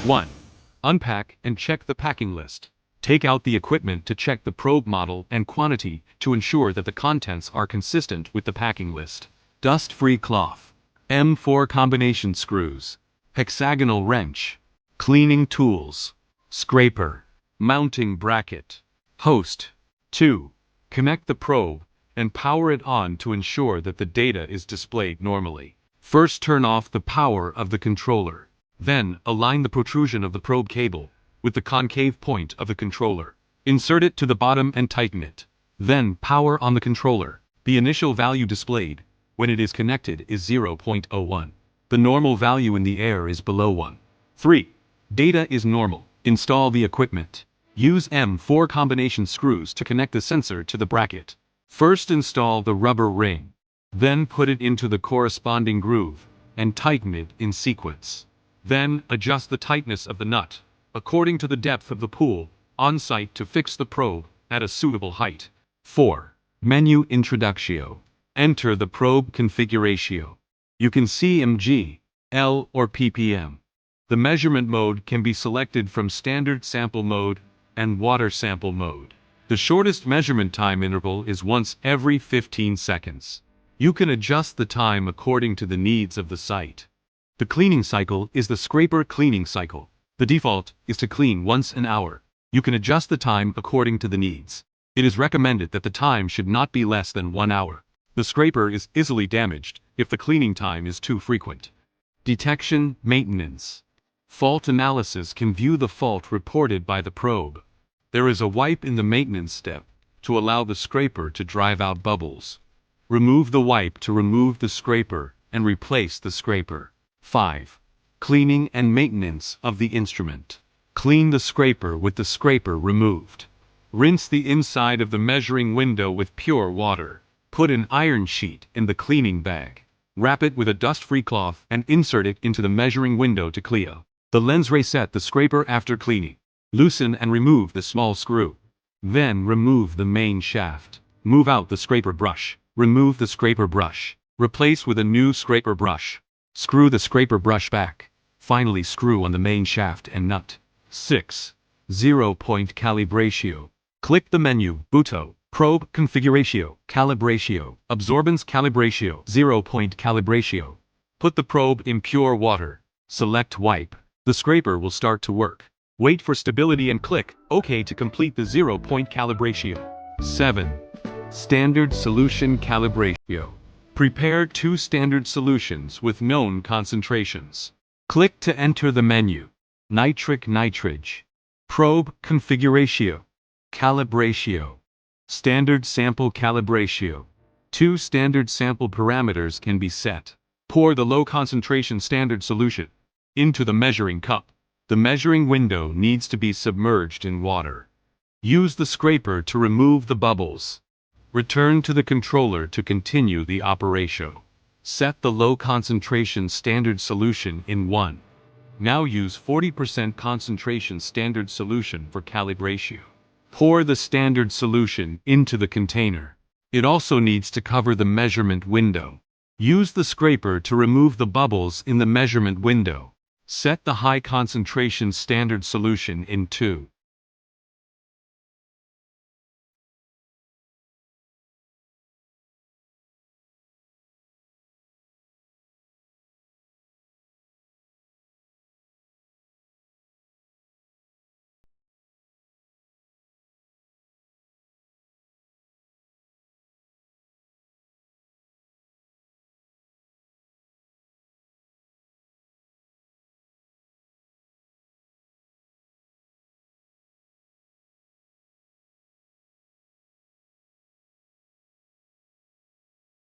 1. Unpack and check the packing list. Take out the equipment to check the probe model and quantity to ensure that the contents are consistent with the packing list. Dust-free cloth. M4 combination screws. Hexagonal wrench. Cleaning tools. Scraper. Mounting bracket. Host. 2. Connect the probe and power it on to ensure that the data is displayed normally. First, turn off the power of the controller. Then, align the protrusion of the probe cable with the concave point of the controller. Insert it to the bottom and tighten it. Then, power on the controller. The initial value displayed when it is connected is 0.01. The normal value in the air is below 1. 3. Data is normal. Install the equipment. Use M4 combination screws to connect the sensor to the bracket. First, install the rubber ring. Then put it into the corresponding groove and tighten it in sequence. Then, adjust the tightness of the nut according to the depth of the pool on site to fix the probe at a suitable height. 4. Menu Introductio. Enter the probe configuration. You can see mg, L, or ppm. The measurement mode can be selected from standard sample mode and water sample mode. The shortest measurement time interval is once every 15 seconds. You can adjust the time according to the needs of the site. The cleaning cycle is the scraper cleaning cycle. The default is to clean once an hour. You can adjust the time according to the needs. It is recommended that the time should not be less than 1 hour. The scraper is easily damaged if the cleaning time is too frequent. Detection, maintenance. Fault analysis can view the fault reported by the probe. There is a wipe in the maintenance step to allow the scraper to drive out bubbles. Remove the wipe to remove the scraper and replace the scraper. 5. Cleaning and maintenance of the instrument. Clean the scraper with the scraper removed. Rinse the inside of the measuring window with pure water. Put an iron sheet in the cleaning bag. Wrap it with a dust-free cloth and insert it into the measuring window to clear. The lens reset the scraper after cleaning. Loosen and remove the small screw. Then remove the main shaft. Move out the scraper brush. Remove the scraper brush. Replace with a new scraper brush. Screw the scraper brush back. Finally, screw on the main shaft and nut. 6. 0-point calibration. Click the menu, Button, Probe Configuration, Calibration, Absorbance Calibration, 0-point calibration. Put the probe in pure water. Select Wipe. The scraper will start to work. Wait for stability and click OK to complete the 0-point calibration. 7. Standard Solution Calibration. Prepare 2 standard solutions with known concentrations. Click to enter the menu. Nitric nitrate. Probe Configuration. Calibration. Standard Sample Calibration. 2 standard sample parameters can be set. Pour the low concentration standard solution into the measuring cup. The measuring window needs to be submerged in water. Use the scraper to remove the bubbles. Return to the controller to continue the operation. Set the low concentration standard solution in 1. Now use 40% concentration standard solution for calibration. Pour the standard solution into the container. It also needs to cover the measurement window. Use the scraper to remove the bubbles in the measurement window. Set the high concentration standard solution in 2.